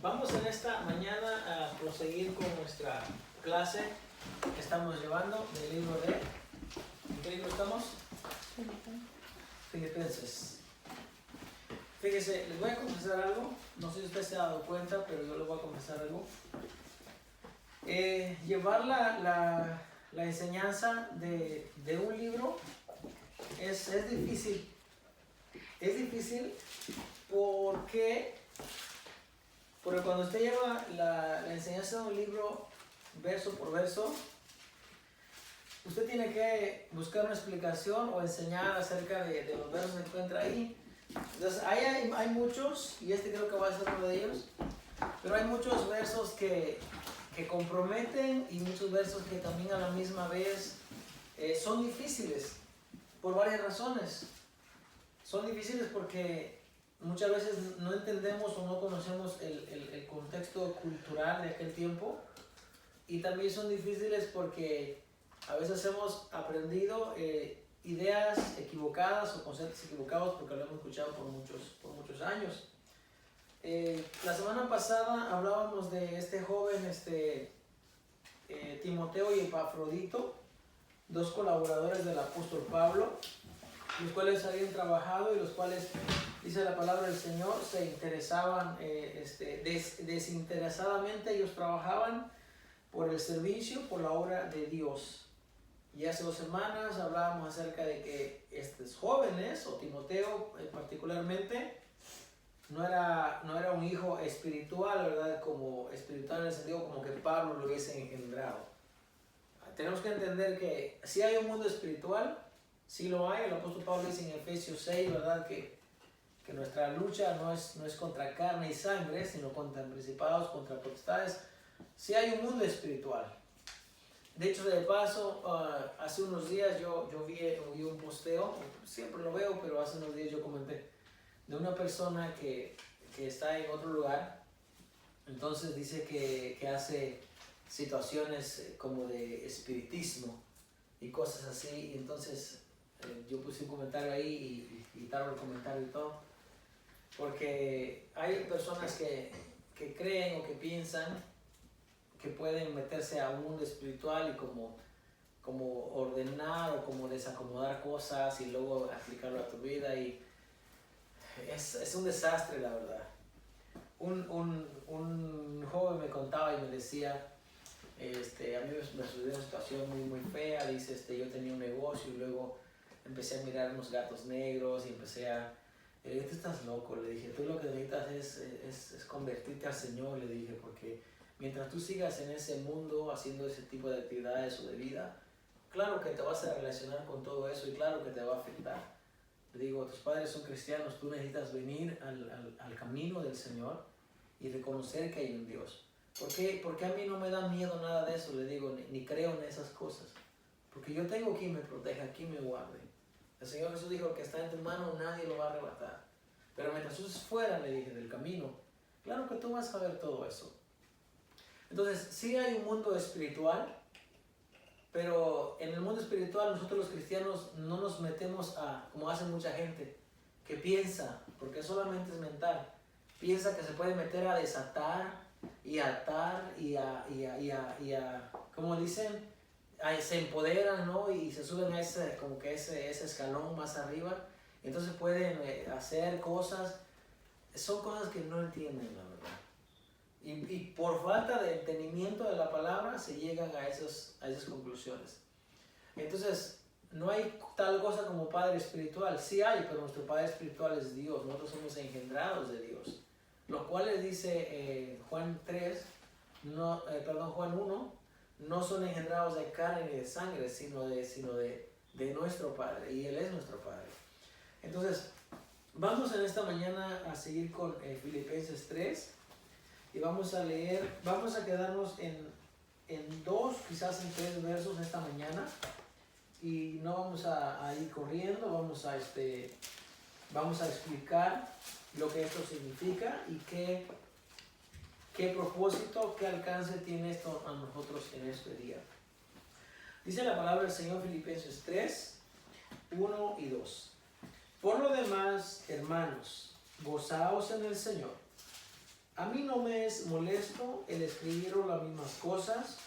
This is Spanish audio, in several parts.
Vamos en esta mañana a proseguir con nuestra clase que estamos llevando del libro de... ¿En qué libro estamos? Filipenses. Fíjese, les voy a confesar algo. No sé si usted se ha dado cuenta, pero yo les voy a confesar algo. Llevar la enseñanza de un libro es difícil. Es difícil porque cuando usted lleva la enseñanza de un libro verso por verso, usted tiene que buscar una explicación o enseñar acerca de los versos que se encuentra ahí. Entonces, hay muchos, y este creo que va a ser uno de ellos, pero hay muchos versos que comprometen y muchos versos que también a la misma vez son difíciles por varias razones. Son difíciles porque muchas veces no entendemos o no conocemos el contexto cultural de aquel tiempo, y también son difíciles porque a veces hemos aprendido ideas equivocadas o conceptos equivocados porque lo hemos escuchado por muchos años. La semana pasada hablábamos de este joven Timoteo y Epafrodito, dos colaboradores del apóstol Pablo, los cuales habían trabajado y los cuales, dice la palabra del Señor, se interesaban desinteresadamente. Ellos trabajaban por el servicio, por la obra de Dios. Y hace 2 semanas hablábamos acerca de que estos jóvenes, o Timoteo particularmente, no era un hijo espiritual, ¿verdad? Como espiritual en el sentido como que Pablo lo hubiese engendrado. Tenemos que entender que si hay un mundo espiritual, sí lo hay. El apóstol Pablo dice en Efesios 6, ¿verdad? Que nuestra lucha no es contra carne y sangre, sino contra principados, contra potestades. Sí hay un mundo espiritual. De hecho, de paso, hace unos días yo vi un posteo, siempre lo veo, pero hace unos días yo comenté, de una persona que está en otro lugar. Entonces dice que hace situaciones como de espiritismo y cosas así. Y entonces yo puse un comentario ahí y quitaron el comentario y todo, porque hay personas que creen o que piensan que pueden meterse a un mundo espiritual y como ordenar o como desacomodar cosas y luego aplicarlo a tu vida, y es un desastre, la verdad. Un joven me contaba y me decía, a mí me sucedió una situación muy fea. Dice, yo tenía un negocio y luego empecé a mirar unos gatos negros y empecé a... tú estás loco, le dije, tú lo que necesitas es convertirte al Señor, le dije, porque mientras tú sigas en ese mundo haciendo ese tipo de actividades o de vida, claro que te vas a relacionar con todo eso y claro que te va a afectar. Le digo, tus padres son cristianos, tú necesitas venir al camino del Señor y reconocer que hay un Dios. ¿Por qué a mí no me da miedo nada de eso? Le digo, ni creo en esas cosas. Porque yo tengo quien me proteja, quien me guarde. El Señor Jesús dijo, que está en tu mano, nadie lo va a arrebatar. Pero mientras tú estés fuera, le dije, del camino, claro que tú vas a ver todo eso. Entonces, sí hay un mundo espiritual, pero en el mundo espiritual nosotros los cristianos no nos metemos como hace mucha gente, que piensa, porque solamente es mental, piensa que se puede meter a desatar y a atar y a como dicen, se empoderan, ¿no? Y se suben a ese escalón más arriba, entonces pueden hacer cosas. Son cosas que no entienden, la verdad. Y por falta de entendimiento de la palabra se llegan a esas conclusiones. Entonces, no hay tal cosa como padre espiritual. Sí hay, pero nuestro padre espiritual es Dios. Nosotros somos engendrados de Dios. Lo cual les dice Juan 1, no son engendrados de carne ni de sangre, sino de nuestro Padre. Y Él es nuestro Padre. Entonces, vamos en esta mañana a seguir con Filipenses 3. Y vamos a leer, vamos a quedarnos en 2, quizás en 3 versos esta mañana. Y no vamos a ir corriendo, vamos a explicar lo que esto significa y qué propósito, qué alcance tiene esto a nosotros en este día. Dice la palabra del Señor, Filipenses 3, 1 y 2. Por lo demás, hermanos, gozaos en el Señor. A mí no me es molesto el escribiros las mismas cosas,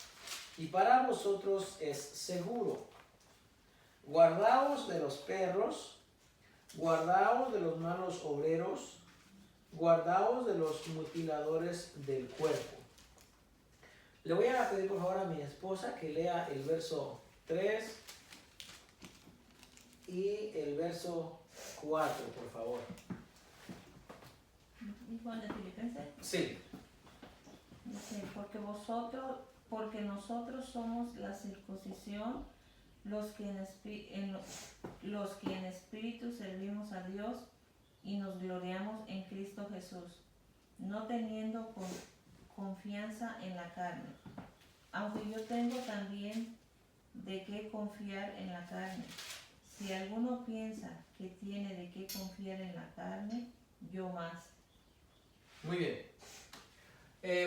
y para vosotros es seguro. Guardaos de los perros, guardaos de los malos obreros, guardaos de los mutiladores del cuerpo. Le voy a pedir por favor a mi esposa que lea el verso 3 y el verso 4, por favor. ¿Igual de Filipenses? Sí. Dice, porque nosotros somos la circuncisión, los que en espíritu servimos a Dios y nos gloriamos en Cristo Jesús, no teniendo confianza en la carne, aunque yo tengo también de qué confiar en la carne. Si alguno piensa que tiene de qué confiar en la carne, yo más. Muy bien.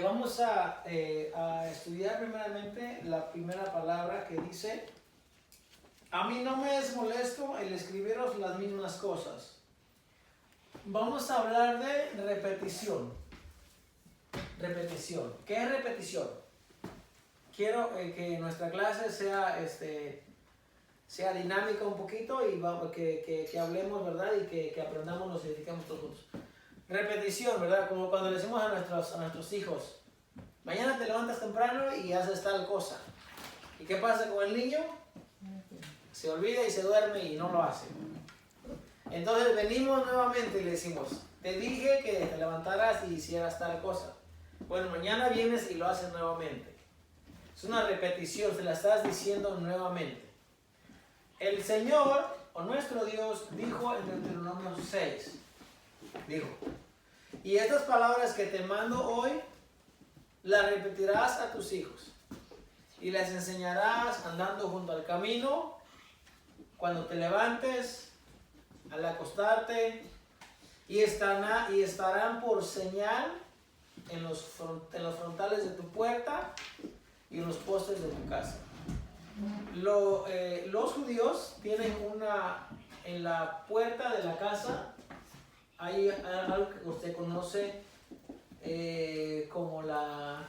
Vamos a estudiar primeramente la primera palabra que dice: a mí no me es molesto el escribiros las mismas cosas. Vamos a hablar de repetición. Repetición. ¿Qué es repetición? Quiero que nuestra clase sea dinámica un poquito y que hablemos, ¿verdad? Y que aprendamos, nos edificamos todos juntos. Repetición, ¿verdad? Como cuando le decimos a nuestros hijos: mañana te levantas temprano y haces tal cosa. ¿Y qué pasa con el niño? Se olvida y se duerme y no lo hace. Entonces venimos nuevamente y le decimos: te dije que te levantaras y hicieras tal cosa. Bueno, mañana vienes y lo haces nuevamente. Es una repetición, se la estás diciendo nuevamente. El Señor, o nuestro Dios, dijo en Deuteronomio 6, dijo: y estas palabras que te mando hoy, las repetirás a tus hijos, y las enseñarás andando junto al camino, cuando te levantes, al acostarte, y estarán por señal en los frontales de tu puerta y en los postes de tu casa. Los judíos tienen en la puerta de la casa, hay algo que usted conoce como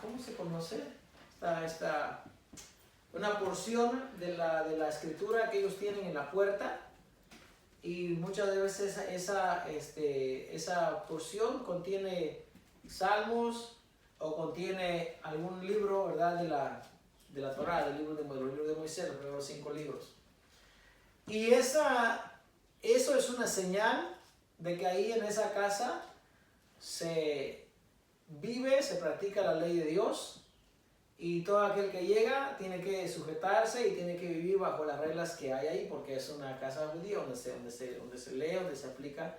¿cómo se conoce? Una porción de la escritura que ellos tienen en la puerta, y muchas veces esa porción contiene salmos o contiene algún libro, ¿verdad? de la Torá, del libro de Moisés, los primeros 5 libros. Y eso es una señal de que ahí en esa casa se practica la ley de Dios, y todo aquel que llega tiene que sujetarse y tiene que vivir bajo las reglas que hay ahí, porque es una casa judía donde se lee, donde se aplica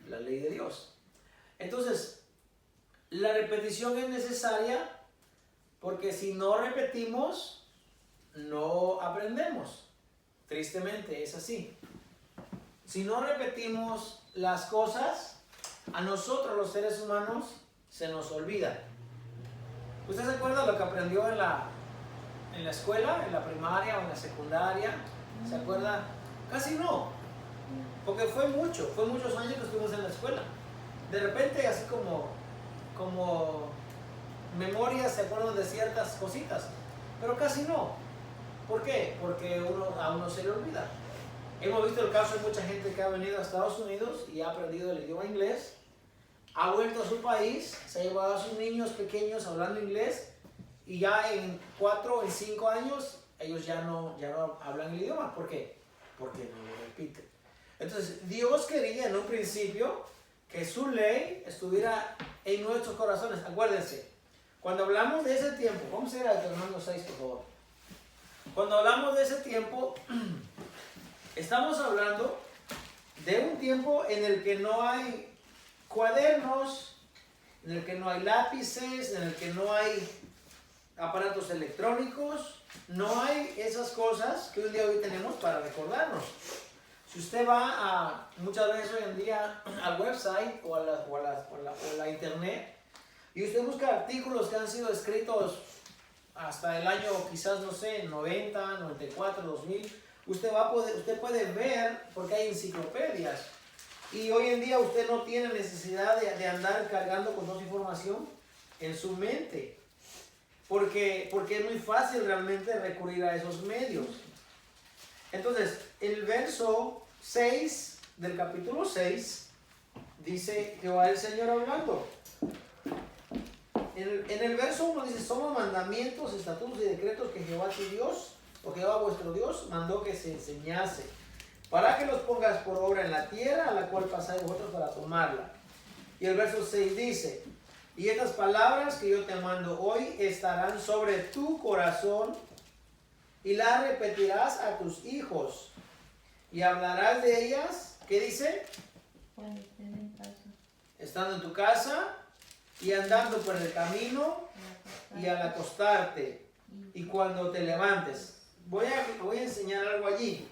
la ley de Dios. Entonces, la repetición es necesaria, porque si no repetimos, no aprendemos. Tristemente es así. Si no repetimos las cosas, a nosotros los seres humanos se nos olvida. ¿Usted se acuerda lo que aprendió en la escuela, en la primaria o en la secundaria? ¿Se acuerda? Casi no, porque fue muchos años que estuvimos en la escuela. De repente, así como memorias, se acuerdan de ciertas cositas, pero casi no. ¿Por qué? Porque a uno se le olvida. Hemos visto el caso de mucha gente que ha venido a Estados Unidos y ha aprendido el idioma inglés, ha vuelto a su país, se ha llevado a sus niños pequeños hablando inglés, y ya en 4 o en 5 años ellos ya no hablan el idioma. ¿Por qué? Porque no lo repiten. Entonces Dios quería en un principio que su ley estuviera en nuestros corazones. Acuérdense, cuando hablamos de ese tiempo, vamos a ir a Deuteronomio 6, por favor. Cuando hablamos de ese tiempo, estamos hablando de un tiempo en el que no hay cuadernos, en el que no hay lápices, en el que no hay aparatos electrónicos, no hay esas cosas que hoy tenemos para recordarnos. Si usted va muchas veces hoy en día al website o a la internet, y usted busca artículos que han sido escritos hasta el año, quizás, no sé, 90, 94, 2000, usted puede ver, porque hay enciclopedias, Y hoy en día usted no tiene necesidad de andar cargando con toda esa información en su mente. Porque es muy fácil realmente recurrir a esos medios. Entonces, el verso 6 del capítulo 6 dice Jehová el Señor hablando. En el verso 1 dice, son los mandamientos, estatutos y decretos que Jehová tu Dios, o Jehová vuestro Dios, mandó que se enseñase, para que los pongas por obra en la tierra, a la cual pasáis vosotros para tomarla. Y el verso 6 dice, y estas palabras que yo te mando hoy estarán sobre tu corazón, y las repetirás a tus hijos, y hablarás de ellas, ¿qué dice? Cuando estén en casa, Estando en tu casa, y andando por el camino, y al acostarte, y cuando te levantes. Voy a enseñar algo allí.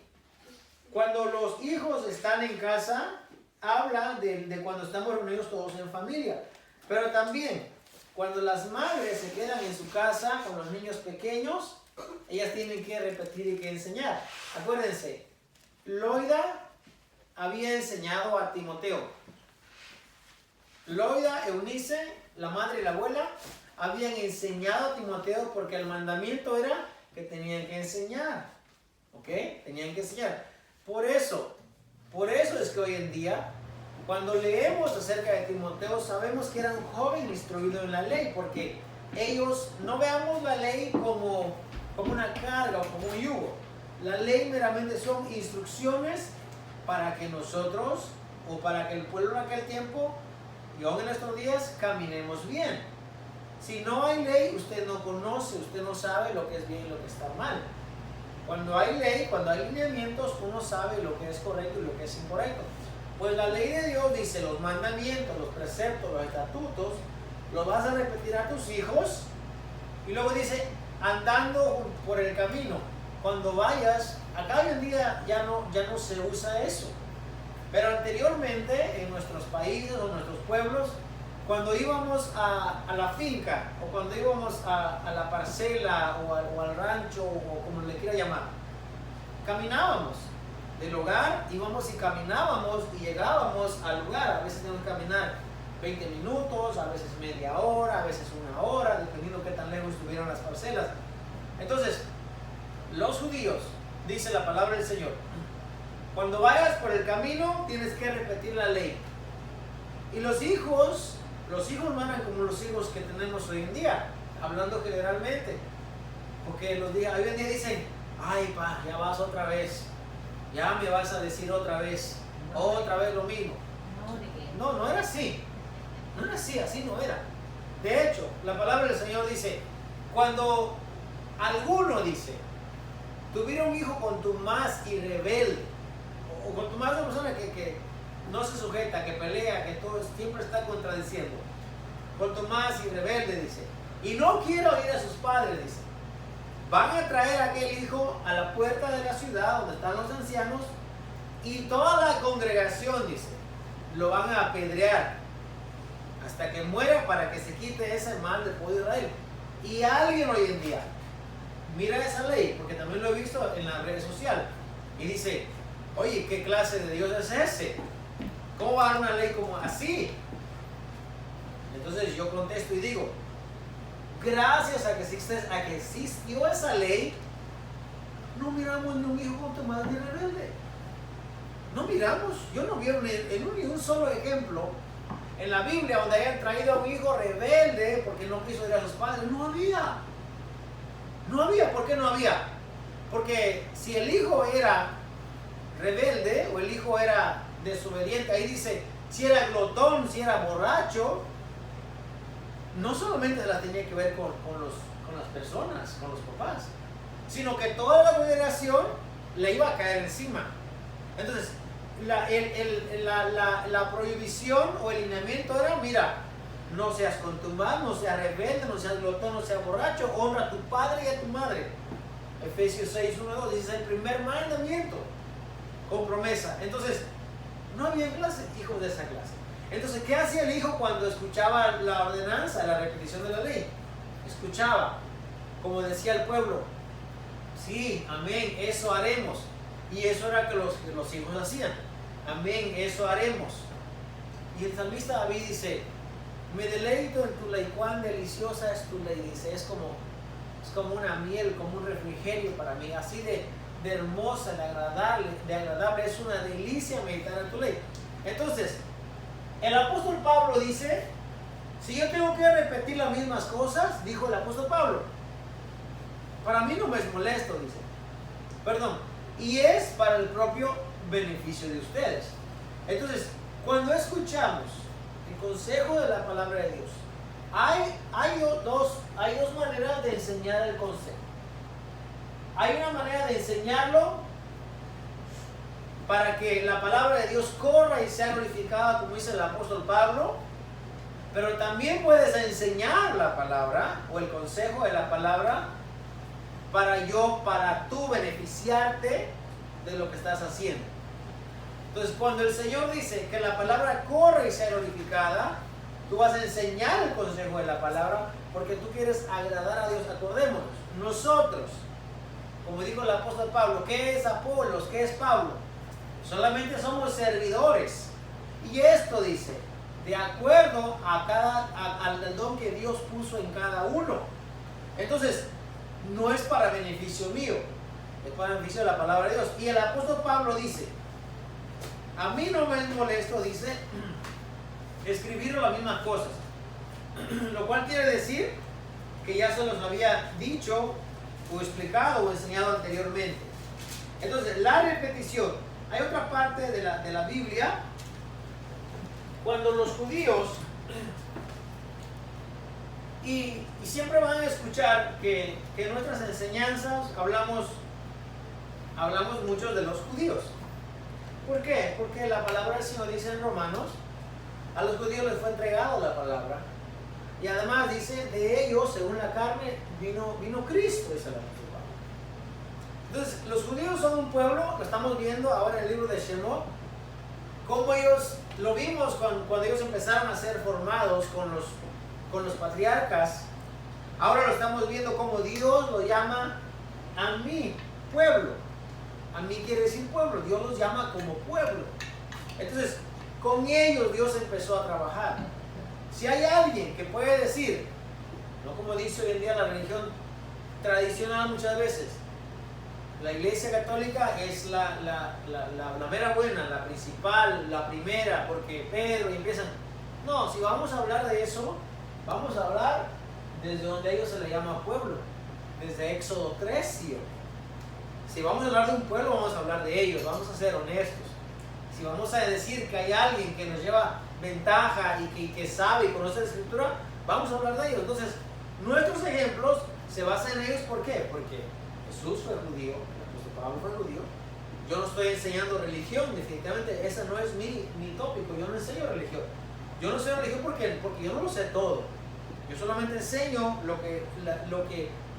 Cuando los hijos están en casa, habla de cuando estamos reunidos todos en familia. Pero también, cuando las madres se quedan en su casa con los niños pequeños, ellas tienen que repetir y que enseñar. Acuérdense, Loida había enseñado a Timoteo. Loida, Eunice, la madre y la abuela, habían enseñado a Timoteo porque el mandamiento era que tenían que enseñar. ¿Ok? Tenían que enseñar. Por eso es que hoy en día, cuando leemos acerca de Timoteo, sabemos que era un joven instruido en la ley, porque ellos no veamos la ley como una carga o como un yugo. La ley meramente son instrucciones para que nosotros, o para que el pueblo en aquel tiempo, y aún en estos días, caminemos bien. Si no hay ley, usted no conoce, usted no sabe lo que es bien y lo que está mal. Cuando hay ley, cuando hay lineamientos, uno sabe lo que es correcto y lo que es incorrecto. Pues la ley de Dios dice, los mandamientos, los preceptos, los estatutos, los vas a repetir a tus hijos. Y luego dice, andando por el camino. Cuando vayas, acá hoy en día ya no se usa eso. Pero anteriormente, en nuestros países o nuestros pueblos, cuando íbamos a la finca, o cuando íbamos a la parcela, o al rancho, o como le quiera llamar, caminábamos del hogar, íbamos y caminábamos y llegábamos al lugar. A veces teníamos que caminar 20 minutos, a veces media hora, a veces una hora, dependiendo de qué tan lejos estuvieran las parcelas. Entonces, los judíos, dice la palabra del Señor, cuando vayas por el camino tienes que repetir la ley. Y los hijos no eran como los hijos que tenemos hoy en día, hablando generalmente. Porque hoy en día dicen, ay pa, ya vas otra vez, ya me vas a decir otra vez lo mismo. No era así. No era así, así no era. De hecho, la palabra del Señor dice, cuando alguno dice, tuviera un hijo contumaz y rebelde, o contumaz es una persona que no se sujeta, que pelea, que todo siempre está contradiciendo, contumaz y rebelde, dice, y no quiere oír a sus padres, dice, van a traer a aquel hijo a la puerta de la ciudad donde están los ancianos, y toda la congregación, dice, lo van a apedrear hasta que muera, para que se quite ese mal del pueblo de Israel. Y alguien hoy en día mira esa ley, porque también lo he visto en las redes sociales, y dice, oye, ¿qué clase de Dios es ese? ¿Cómo va a dar una ley como así? Entonces yo contesto y digo, gracias a que existió esa ley, no miramos ni un hijo contumaz ni rebelde. No miramos, yo no vi ni un solo ejemplo en la Biblia donde hayan traído a un hijo rebelde porque no quiso ir a sus padres. No había. No había. ¿Por qué no había? Porque si el hijo era rebelde o el hijo era desobediente, ahí dice, si era glotón, si era borracho, no solamente se la tenía que ver con las personas, con los papás, sino que toda la congregación le iba a caer encima. Entonces, la prohibición o el lineamiento era, mira, no seas contumaz, no seas rebelde, no seas glotón, no seas borracho, honra a tu padre y a tu madre. Efesios 6, 1, 2, dice el primer mandamiento con promesa. Entonces, no había hijos de esa clase. Entonces, ¿qué hacía el hijo cuando escuchaba la ordenanza, la repetición de la ley? Escuchaba, como decía el pueblo, sí, amén, eso haremos. Y eso era que los hijos hacían. amén, eso haremos. Y el salmista David dice, me deleito en tu ley, cuán deliciosa es tu ley, dice, es como una miel, como un refrigerio para mí, así de hermosa, de agradable, es una delicia meditar en tu ley. Entonces, el apóstol Pablo dice, si yo tengo que repetir las mismas cosas, dijo el apóstol Pablo, para mí no me es molesto, dice, perdón, y es para el propio beneficio de ustedes. Entonces, cuando escuchamos el consejo de la palabra de Dios, hay dos maneras de enseñar el consejo. Hay una manera de enseñarlo para que la palabra de Dios corra y sea glorificada, como dice el apóstol Pablo, pero también puedes enseñar la palabra o el consejo de la palabra para tú beneficiarte de lo que estás haciendo. Entonces, cuando el Señor dice que la palabra corre y sea glorificada, tú vas a enseñar el consejo de la palabra porque tú quieres agradar a Dios. Acordémonos, nosotros, como dijo el apóstol Pablo, ¿qué es Apolos? ¿Qué es Pablo? Solamente somos servidores. Y esto dice, de acuerdo al don que Dios puso en cada uno. Entonces, no es para beneficio mío, es para beneficio de la palabra de Dios. Y el apóstol Pablo dice, a mí no me es molesto, dice, escribir las mismas cosas. Lo cual quiere decir que ya se los había dicho o explicado o enseñado anteriormente. Entonces, la repetición. Hay otra parte de la Biblia, cuando los judíos, y siempre van a escuchar que en nuestras enseñanzas hablamos mucho de los judíos. ¿Por qué? Porque la palabra del Señor dice en Romanos, a los judíos les fue entregada la palabra. Y además dice, de ellos, según la carne, vino Cristo, dice la palabra. Entonces, los judíos son un pueblo, lo estamos viendo ahora en el libro de Shemot, como ellos, lo vimos cuando ellos empezaron a ser formados con los patriarcas. Ahora lo estamos viendo como Dios lo llama a mi pueblo. A mí quiere decir pueblo, Dios los llama como pueblo. Entonces, con ellos Dios empezó a trabajar. Si hay alguien que puede decir, no como dice hoy en día la religión tradicional muchas veces, la Iglesia Católica es la mera buena, la principal, la primera, porque Pedro y empiezan. No, si vamos a hablar de eso, vamos a hablar desde donde a ellos se le llama pueblo, desde Éxodo 3, ¿sí? Si vamos a hablar de un pueblo, vamos a hablar de ellos, vamos a ser honestos. Si vamos a decir que hay alguien que nos lleva ventaja y que sabe y conoce la Escritura, vamos a hablar de ellos. Entonces, nuestros ejemplos se basan en ellos. ¿Por qué? Porque Jesús fue judío, el apóstol Pablo fue judío. Yo no estoy enseñando religión, definitivamente ese no es mi tópico. Yo no enseño religión. Yo no enseño religión porque yo no lo sé todo. Yo solamente enseño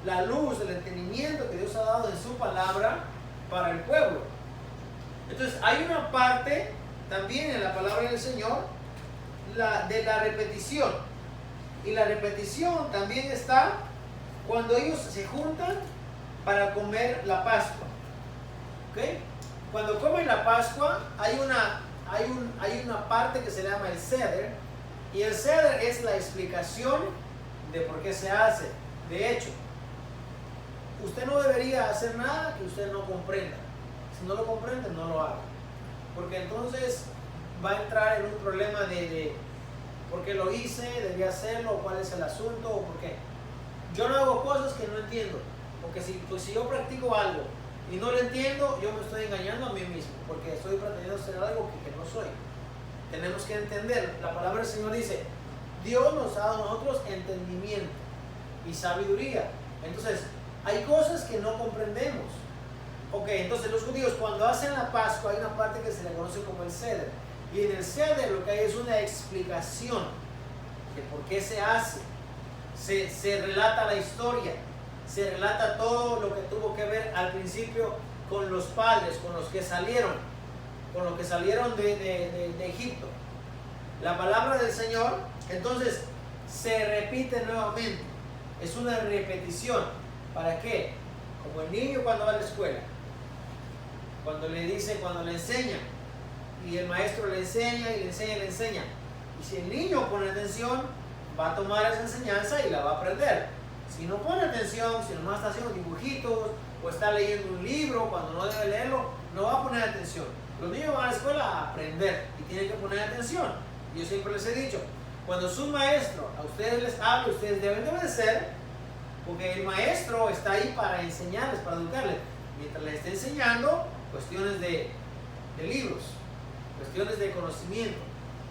la luz, el entendimiento que Dios ha dado en su palabra para el pueblo. Entonces, hay una parte también en la palabra del Señor de la repetición. Y la repetición también está cuando ellos se juntan para comer la Pascua. ¿Okay? Cuando comen la Pascua hay una parte que se llama el Seder, y el Seder es la explicación de por qué se hace. De hecho, usted no debería hacer nada que usted no comprenda. Si no lo comprende, no lo haga, porque entonces va a entrar en un problema de por qué lo hice, debía hacerlo, cuál es el asunto, o por qué. Yo no hago cosas que no entiendo, porque si yo practico algo y no lo entiendo, yo me estoy engañando a mí mismo, porque estoy pretendiendo hacer algo que no soy. Tenemos que entender, la palabra del Señor dice, Dios nos ha dado a nosotros entendimiento y sabiduría. Entonces, hay cosas que no comprendemos. Ok, entonces los judíos cuando hacen la Pascua hay una parte que se le conoce como el Seder. Y en el Seder lo que hay es una explicación de por qué se hace. Se relata la historia, se relata todo lo que tuvo que ver al principio con los padres, con los que salieron de Egipto. La palabra del Señor, entonces, se repite nuevamente. Es una repetición. ¿Para qué? Como el niño cuando va a la escuela. Cuando le enseñan, y el maestro le enseña y le enseña y le enseña. Y si el niño pone atención, va a tomar esa enseñanza y la va a aprender. Si no pone atención, si nomás está haciendo dibujitos o está leyendo un libro cuando no debe leerlo, no va a poner atención. Los niños van a la escuela a aprender y tienen que poner atención. Yo siempre les he dicho, cuando su maestro a ustedes les habla, ustedes deben de obedecer, porque el maestro está ahí para enseñarles, para educarles. Mientras les esté enseñando, cuestiones de libros, cuestiones de conocimiento.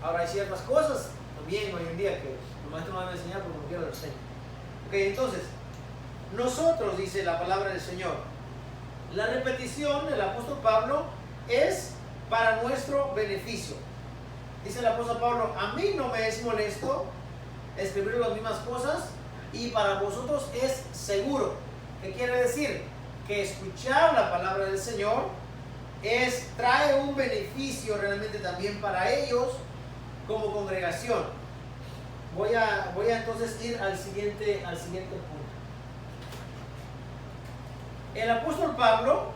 Ahora hay ciertas cosas también hoy en día que los maestros no van a enseñar porque no quiero lo enseño. Ok, entonces, nosotros, dice la palabra del Señor, la repetición del apóstol Pablo es para nuestro beneficio. Dice el apóstol Pablo, a mí no me es molesto escribir las mismas cosas y para vosotros es seguro. ¿Qué quiere decir? Que escuchar la palabra del Señor trae un beneficio realmente también para ellos como congregación. Voy a entonces ir al siguiente punto. El apóstol Pablo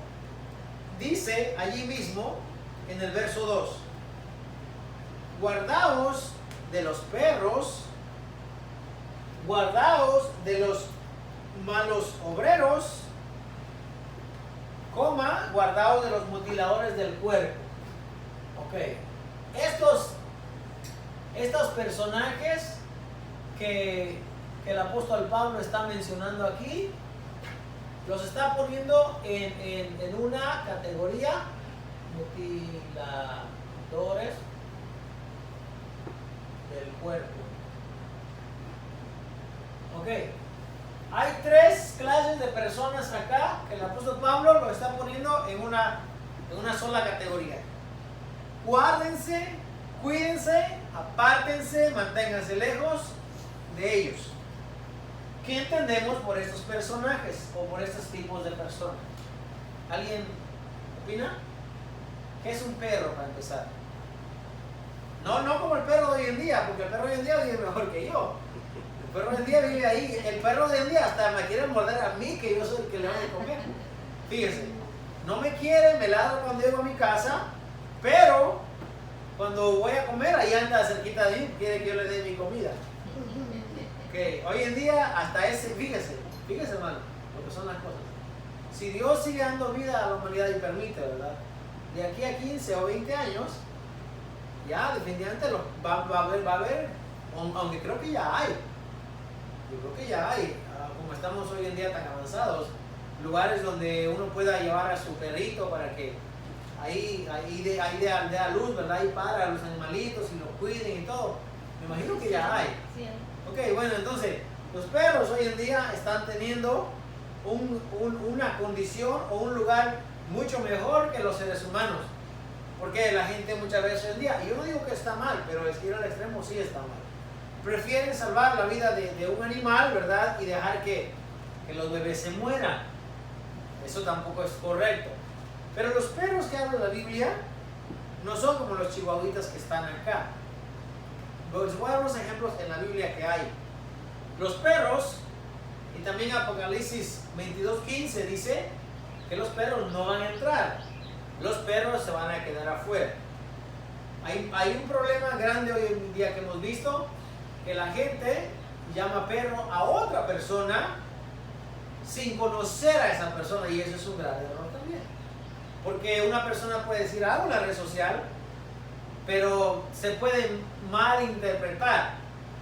dice allí mismo en el verso 2, guardaos de los perros, guardaos de los malos obreros, guardaos de los mutiladores del cuerpo. Ok, estos personajes que el apóstol Pablo está mencionando aquí, los está poniendo en una categoría, mutiladores del cuerpo. Ok, hay tres clases de personas acá que el apóstol Pablo lo está poniendo en una sola categoría. Guárdense, cuídense, apártense, manténganse lejos de ellos. ¿Qué entendemos por estos personajes o por estos tipos de personas? ¿Alguien opina? ¿Qué es un perro para empezar? No como el perro de hoy en día, porque el perro de hoy en día vive mejor que yo. El perro de hoy en día vive ahí. El perro de hoy en día hasta me quiere morder a mí, que yo soy el que le voy a comer. Fíjense, no me quiere, me ladra cuando llego a mi casa, pero cuando voy a comer, ahí anda cerquita de mí, quiere que yo le dé mi comida. Okay. Hoy en día, hasta fíjese hermano, lo que son las cosas. Si Dios sigue dando vida a la humanidad y permite, ¿verdad? De aquí a 15 o 20 años, ya definitivamente va a haber, aunque creo que ya hay. Yo creo que ya hay, como estamos hoy en día tan avanzados, lugares donde uno pueda llevar a su perrito para que ahí dé a luz, ¿verdad? Ahí para los animalitos y los cuiden y todo. Me imagino que ya hay. Sí. Ok, bueno, entonces, los perros hoy en día están teniendo una condición o un lugar mucho mejor que los seres humanos. Porque la gente muchas veces hoy en día, y yo no digo que está mal, pero es que ir al extremo sí está mal. Prefieren salvar la vida de un animal, ¿verdad? Y dejar que los bebés se mueran. Eso tampoco es correcto. Pero los perros que habla la Biblia no son como los chihuahuitas que están acá. Les voy a dar unos ejemplos en la Biblia que hay. Los perros, y también Apocalipsis 22:15 dice que los perros no van a entrar. Los perros se van a quedar afuera. Hay un problema grande hoy en día que hemos visto, que la gente llama perro a otra persona sin conocer a esa persona, y eso es un grave error también. Porque una persona puede decir algo en la red social, pero se puede malinterpretar,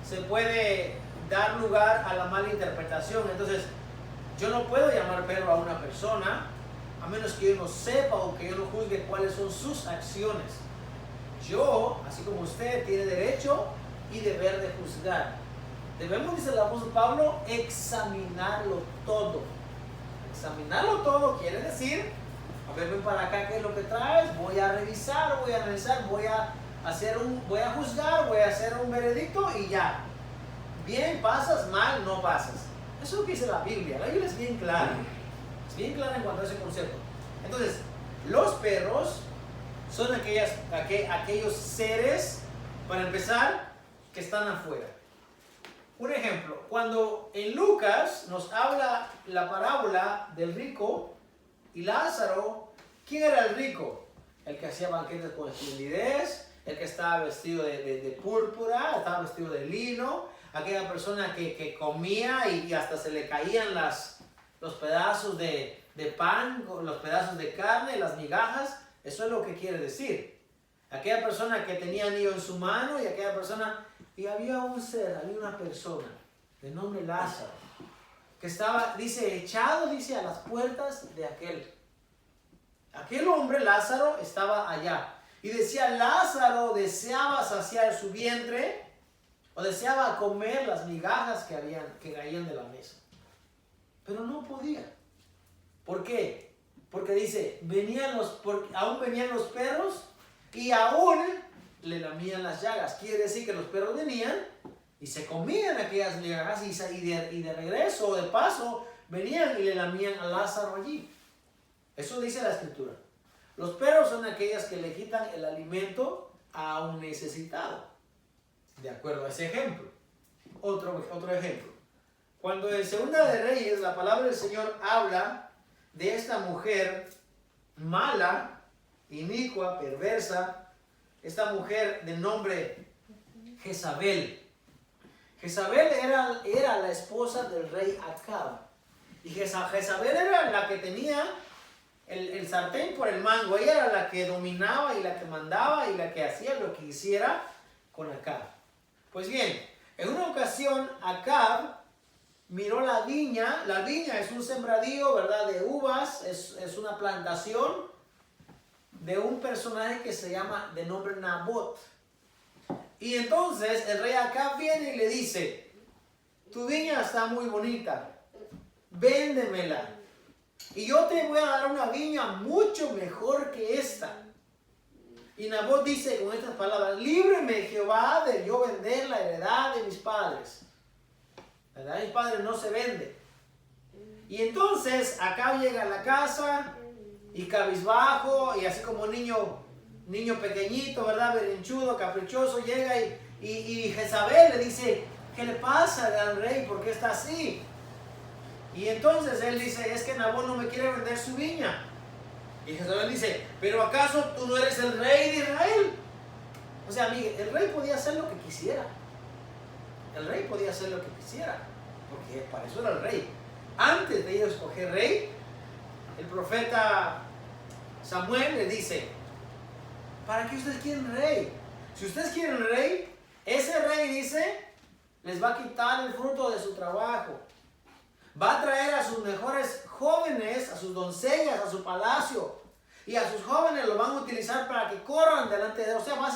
se puede dar lugar a la mala interpretación. Entonces, yo no puedo llamar perro a una persona a menos que yo no sepa o que yo no juzgue cuáles son sus acciones. Yo, así como usted, tiene derecho y deber de juzgar. Debemos, dice el apóstol Pablo, examinarlo todo. Examinarlo todo quiere decir, a ver, ven para acá, ¿qué es lo que traes? Voy a revisar, voy a juzgar, voy a hacer un veredicto y ya. Bien pasas, mal no pasas. Eso es lo que dice la Biblia. La Biblia es bien clara. Es bien clara en cuanto a ese concepto. Entonces, los perros son aquellos seres, para empezar, que están afuera. Un ejemplo, cuando en Lucas nos habla la parábola del rico y Lázaro, ¿quién era el rico? el que hacía banquetes con esplendidez, el que estaba vestido de púrpura, estaba vestido de lino, aquella persona que comía y hasta se le caían los pedazos de pan, los pedazos de carne, las migajas. Eso es lo que quiere decir. Aquella persona que tenía anillo en su mano y aquella persona, y había un ser, había una persona de nombre Lázaro, que estaba, dice, echado, dice, a las puertas de aquel hombre. Lázaro estaba allá y decía, Lázaro deseaba saciar su vientre o deseaba comer las migajas que caían de la mesa, pero no podía. ¿Por qué? Porque dice, aún venían los perros y aún le lamían las llagas. Quiere decir que los perros venían y se comían aquellas migajas y de regreso o de paso venían y le lamían a Lázaro allí. Eso dice la escritura. Los perros son aquellas que le quitan el alimento a un necesitado. De acuerdo a ese ejemplo. Otro ejemplo. Cuando en Segunda de Reyes la palabra del Señor habla de esta mujer mala, inicua, perversa, esta mujer de nombre Jezabel. Jezabel era la esposa del rey Acab. Y Jezabel era la que tenía el sartén por el mango. Ella era la que dominaba y la que mandaba y la que hacía lo que quisiera con Acab. Pues bien, en una ocasión Acab miró la viña. La viña es un sembradío, ¿verdad?, de uvas. Es una plantación de un personaje que se llama de nombre Nabot. Y entonces el rey Acab viene y le dice, tu viña está muy bonita, véndemela y yo te voy a dar una viña mucho mejor que esta. Y Nabot dice con estas palabras, líbreme Jehová de yo vender la heredad de mis padres. La heredad de mis padres no se vende. Y entonces Acab llega a la casa y cabizbajo y así como niño pequeñito, ¿verdad?, berrinchudo, caprichoso, llega y Jezabel le dice, ¿qué le pasa al rey? ¿Por qué está así? Y entonces él dice, es que Nabot no me quiere vender su viña. Y Jezabel dice, ¿pero acaso tú no eres el rey de Israel? O sea, amigo, el rey podía hacer lo que quisiera. El rey podía hacer lo que quisiera, porque para eso era el rey. Antes de ellos escoger rey, el profeta Samuel le dice, ¿para qué ustedes quieren rey? Si ustedes quieren rey, ese rey, dice, les va a quitar el fruto de su trabajo. Va a traer a sus mejores jóvenes, a sus doncellas, a su palacio. Y a sus jóvenes los van a utilizar para que corran delante de él. O sea, van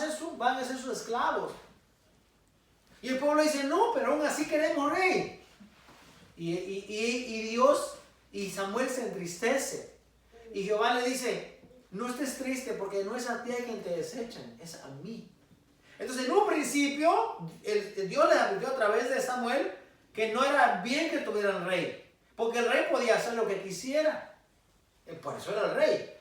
a ser sus esclavos. Y el pueblo dice, no, pero aún así queremos rey. Y Dios y Samuel se entristece. Y Jehová le dice, no estés triste porque no es a ti a quien te desechan, es a mí. Entonces en un principio Dios le advirtió a través de Samuel que no era bien que tuvieran rey, porque el rey podía hacer lo que quisiera. Por eso era el rey.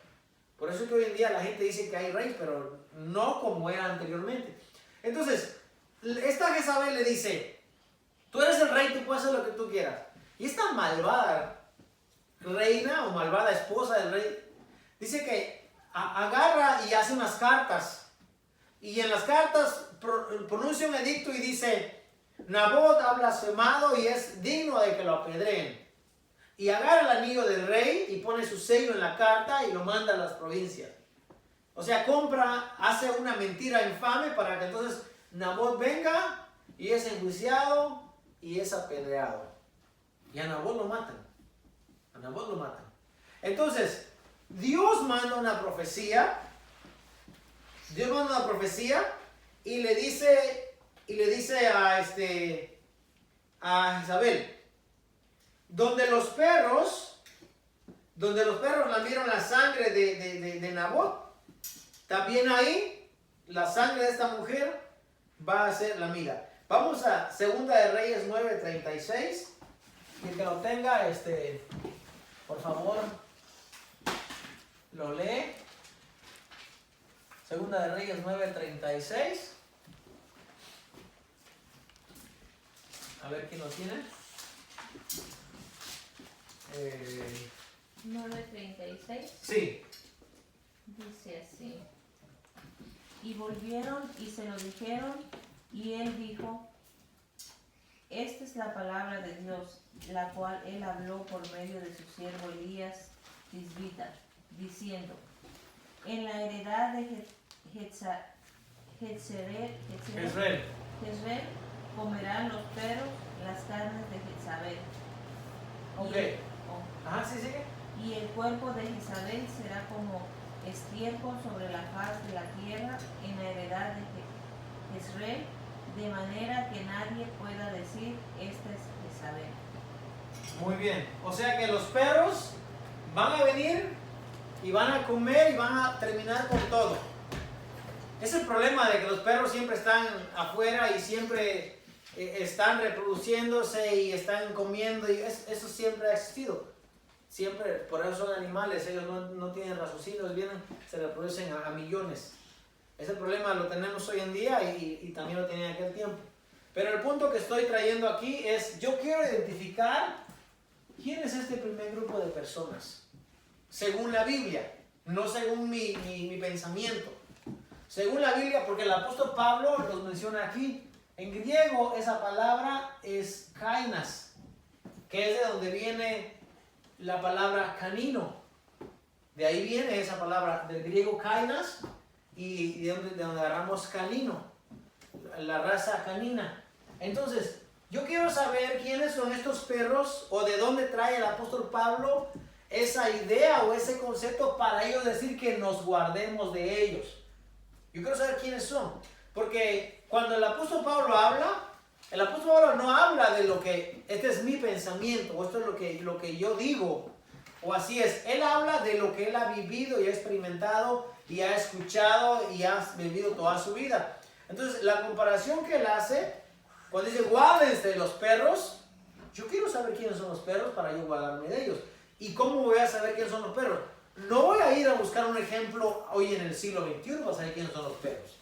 Por eso es que hoy en día la gente dice que hay rey, pero no como era anteriormente. Entonces esta Jezabel le dice, tú eres el rey, tú puedes hacer lo que tú quieras. Y esta malvada reina o malvada esposa del rey dice que agarra y hace unas cartas. Y en las cartas pronuncia un edicto y dice, Nabot ha blasfemado y es digno de que lo apedreen. Y agarra el anillo del rey y pone su sello en la carta y lo manda a las provincias. O sea, hace una mentira infame para que entonces Nabot venga y es enjuiciado y es apedreado. Y a Nabot lo matan. Entonces, Dios manda una profecía. Y le dice a Jezabel, donde los perros lamieron la sangre de Nabot, también ahí la sangre de esta mujer va a ser lamida. Vamos a Segunda de Reyes 9:36. Quien que lo tenga, por favor, lo lee. Segunda de Reyes 9:36. A ver quién lo tiene. 9:36. Sí. Dice así. Y volvieron y se lo dijeron, y él dijo, esta es la palabra de Dios, la cual él habló por medio de su siervo Elías Tisbita, diciendo, en la heredad de Jezreel comerán los perros las carnes de Jezabel. Ok. Ajá, sí, sigue. Y el cuerpo de Jezabel será como estiércol sobre la faz de la tierra en la heredad de Jezreel, de manera que nadie pueda decir, esta es Jezabel. Muy bien. O sea que los perros van a venir y van a comer y van a terminar con todo. Es el problema de que los perros siempre están afuera y siempre están reproduciéndose y están comiendo, y eso siempre ha existido. Siempre, por eso son animales, ellos no tienen raciocinio, vienen, se reproducen a millones. Ese problema lo tenemos hoy en día y también lo tenía en aquel tiempo. Pero el punto que estoy trayendo aquí es, yo quiero identificar quién es este primer grupo de personas, según la Biblia, no según mi pensamiento. Según la Biblia, porque el apóstol Pablo los menciona aquí. En griego esa palabra es kainas, que es de donde viene la palabra canino. De ahí viene esa palabra del griego kainas y de donde agarramos canino, la raza canina. Entonces, yo quiero saber quiénes son estos perros o de dónde trae el apóstol Pablo esa idea o ese concepto para ellos decir que nos guardemos de ellos. Yo quiero saber quiénes son, porque cuando el apóstol Pablo habla, el apóstol Pablo no habla de lo que, este es mi pensamiento, o esto es lo que yo digo, o así es. Él habla de lo que él ha vivido y ha experimentado y ha escuchado y ha vivido toda su vida. Entonces, la comparación que él hace, cuando dice guárdense de los perros, yo quiero saber quiénes son los perros para yo guardarme de ellos. ¿Y cómo voy a saber quiénes son los perros? No voy a ir a buscar un ejemplo hoy en el siglo XXI para saber quiénes son los perros.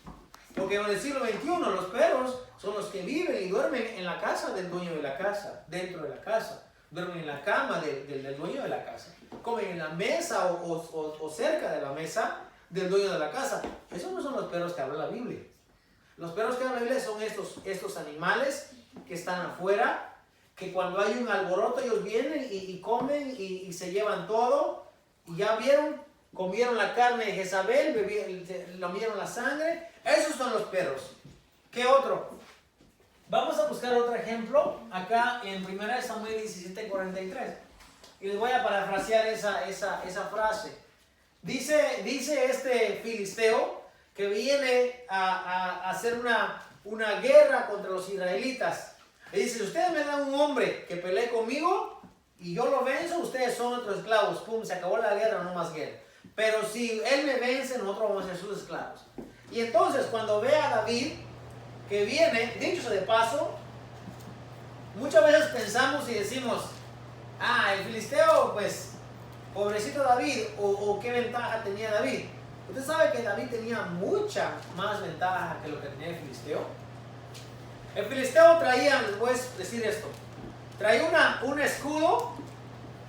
Porque en el siglo XXI los perros son los que viven y duermen en la casa del dueño de la casa, dentro de la casa. Duermen en la cama del dueño de la casa. Comen en la mesa o cerca de la mesa del dueño de la casa. Esos no son los perros que habla la Biblia. Los perros que habla la Biblia son estos animales que están afuera, que cuando hay un alboroto ellos vienen y comen y se llevan todo. Y ya vieron, comieron la carne de Jezabel, lamieron la sangre. Esos son los perros. ¿Qué otro? Vamos a buscar otro ejemplo acá en 1 Samuel 17:43. Y les voy a parafrasear esa frase. Dice este filisteo que viene a hacer una guerra contra los israelitas. Y dice, si ustedes me dan un hombre que pelee conmigo y yo lo venzo, ustedes son otros esclavos. Pum, se acabó la guerra, no más guerra. Pero si él me vence, nosotros vamos a ser sus esclavos. Y entonces cuando ve a David que viene, dicho sea de paso, muchas veces pensamos y decimos, el filisteo, pues, pobrecito David, o qué ventaja tenía David. Usted sabe que David tenía mucha más ventaja que lo que tenía el filisteo. El filisteo traía, les voy a decir esto, traía un escudo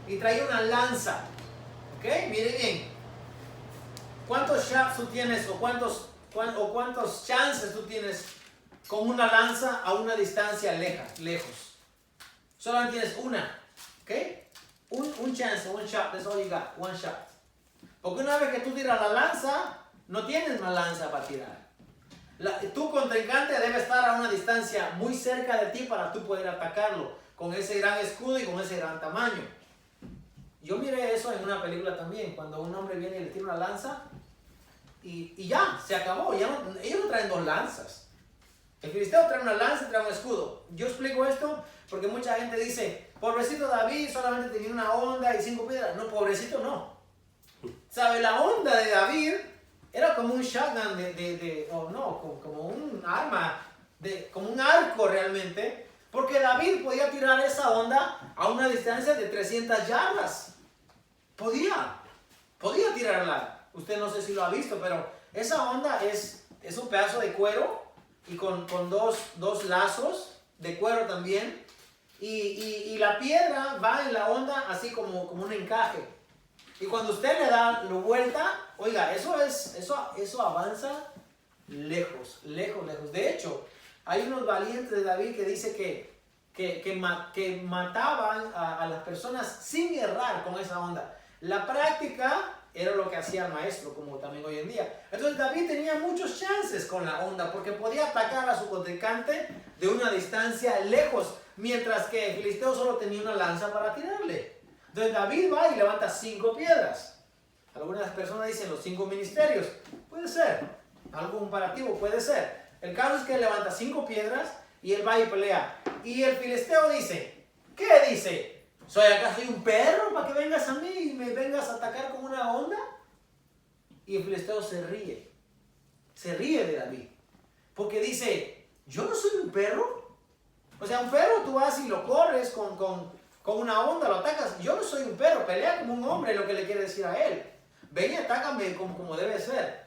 y traía una lanza. ¿Ok? Mire bien. ¿Cuántos shots tú tienes o cuántos chances tú tienes con una lanza a una distancia lejos? Solamente tienes una. ¿Ok? Un chance, one shot, that's all you got, one shot. Porque una vez que tú tiras la lanza, no tienes más lanza para tirar. Tu contrincante debe estar a una distancia muy cerca de ti para tú poder atacarlo con ese gran escudo y con ese gran tamaño. Yo miré eso en una película también, cuando un hombre viene y le tira una lanza y ya, se acabó. Ellos no traen dos lanzas. El filisteo trae una lanza y trae un escudo. Yo explico esto porque mucha gente dice, pobrecito David solamente tenía una honda y 5 piedras. No, pobrecito no. ¿Sabe? La honda de David era como un shotgun como un arma, como un arco realmente, porque David podía tirar esa honda a una distancia de 300 yardas. Podía tirarla. Usted no sé si lo ha visto, pero esa honda es un pedazo de cuero y con dos lazos de cuero también. Y la piedra va en la honda así como un encaje. Y cuando usted le da la vuelta, oiga, eso avanza lejos, lejos, lejos. De hecho, hay unos valientes de David que dice que mataban a las personas sin errar con esa onda. La práctica era lo que hacía el maestro, como también hoy en día. Entonces David tenía muchos chances con la onda, porque podía atacar a su contrincante de una distancia lejos, mientras que el filisteo solo tenía una lanza para tirarle. Entonces David va y levanta 5 piedras. Algunas personas dicen los 5 ministerios. Puede ser. Algo comparativo puede ser. El caso es que levanta 5 piedras y él va y pelea. Y el filisteo dice, ¿qué dice? ¿Soy un perro para que vengas a mí y me vengas a atacar con una onda? Y el filisteo se ríe de David, porque dice, yo no soy un perro. O sea, un perro tú vas y lo corres con una onda, lo atacas. Yo no soy un perro, pelea como un hombre, es lo que le quiere decir a él. Ven y atácame como debe ser.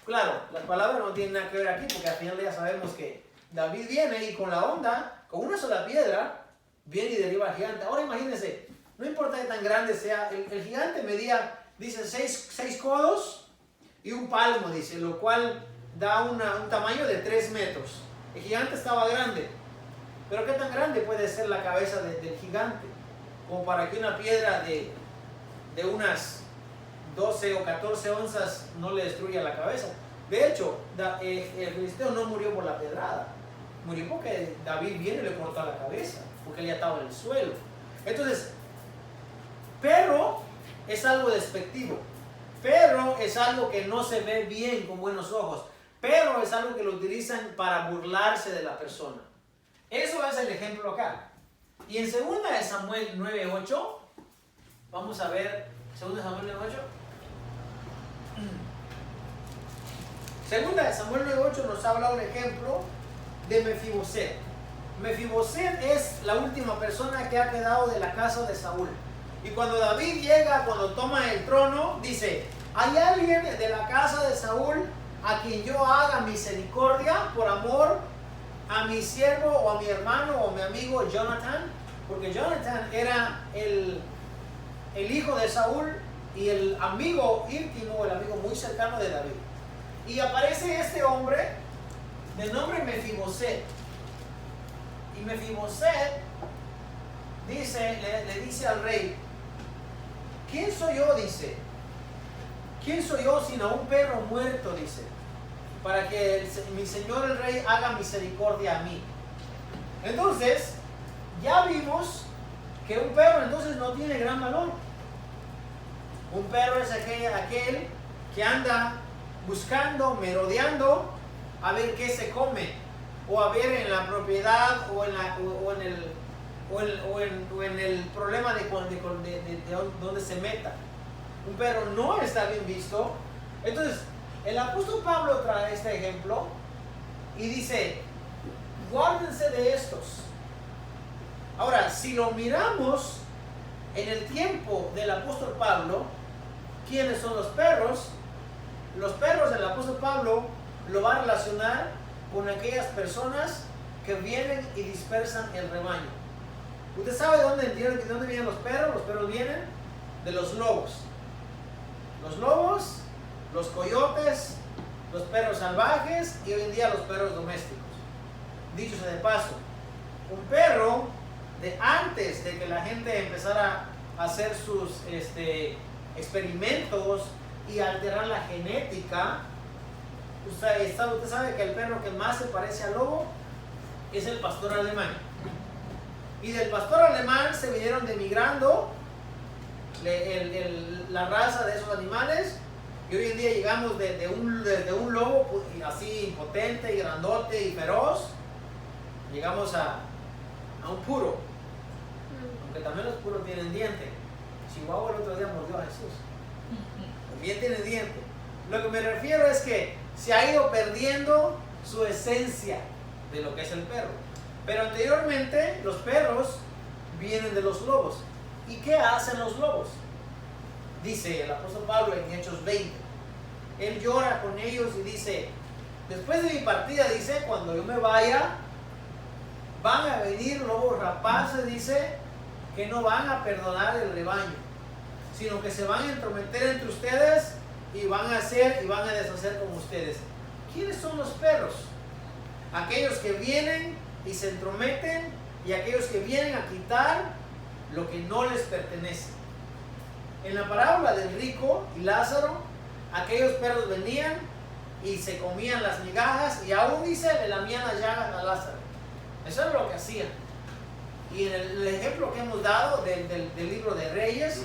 Claro, las palabras no tienen nada que ver aquí, porque al final ya sabemos que David viene y con la onda, con una sola piedra, viene y derriba al gigante. Ahora imagínense, no importa que tan grande sea, el gigante medía, dice, 6 codos y un palmo, dice, lo cual da un tamaño de 3 metros. El gigante estaba grande, pero ¿qué tan grande puede ser la cabeza del gigante? Como para que una piedra de unas 12 o 14 onzas no le destruya la cabeza. De hecho, el filisteo no murió por la pedrada, murió porque David viene y le cortó la cabeza, porque él ya estaba en el suelo. Entonces, perro es algo despectivo. Perro es algo que no se ve bien con buenos ojos. Perro es algo que lo utilizan para burlarse de la persona. Eso es el ejemplo acá. Y en 2 Samuel 9:8, vamos a ver 2 Samuel 9:8. 2 Samuel 9:8 nos habla un ejemplo de Mefiboset. Mefiboset es la última persona que ha quedado de la casa de Saúl. Y cuando David llega, cuando toma el trono, dice, ¿hay alguien de la casa de Saúl a quien yo haga misericordia por amor a mi siervo o a mi hermano o a mi amigo Jonathan? Porque Jonathan era el hijo de Saúl y el amigo íntimo, el amigo muy cercano de David. Y aparece este hombre de nombre Mefiboset. Y Mefiboset le dice al rey, ¿quién soy yo? Dice, ¿quién soy yo sino un perro muerto? Dice, para que mi señor el rey haga misericordia a mí. Entonces, ya vimos que un perro entonces no tiene gran valor. Un perro es aquel que anda buscando, merodeando a ver qué se come, o a ver en la propiedad o en el problema de dónde se meta. Un perro no está bien visto. Entonces, el apóstol Pablo trae este ejemplo y dice, guárdense de estos. Ahora, si lo miramos en el tiempo del apóstol Pablo, ¿quiénes son los perros? Los perros del apóstol Pablo lo va a relacionar con aquellas personas que vienen y dispersan el rebaño. ¿Usted sabe de dónde vienen los perros? Los perros vienen de los lobos. Los lobos, los coyotes, los perros salvajes y hoy en día los perros domésticos. Dicho sea de paso, un perro de antes de que la gente empezara a hacer sus experimentos y alterar la genética, usted sabe que el perro que más se parece al lobo es el pastor alemán. Y del pastor alemán se vinieron demigrando la raza de esos animales, y hoy en día llegamos desde un lobo así impotente y grandote y feroz, llegamos a un puro, aunque también los puros tienen diente. Chihuahua el otro día mordió a Jesús, también tiene diente. Lo que me refiero es que se ha ido perdiendo su esencia de lo que es el perro. Pero anteriormente los perros vienen de los lobos. ¿Y qué hacen los lobos? Dice el apóstol Pablo en Hechos 20. Él llora con ellos y dice, después de mi partida, dice, cuando yo me vaya, van a venir lobos rapaces, dice, que no van a perdonar el rebaño. sino que se van a entrometer entre ustedes y van a hacer y van a deshacer como ustedes. ¿Quiénes son los perros? Aquellos que vienen y se entrometen y aquellos que vienen a quitar lo que no les pertenece. En la parábola del rico y Lázaro, aquellos perros venían y se comían las migajas y aún dice le lamían las llagas a Lázaro. Eso es lo que hacían. Y en el ejemplo que hemos dado del libro de Reyes,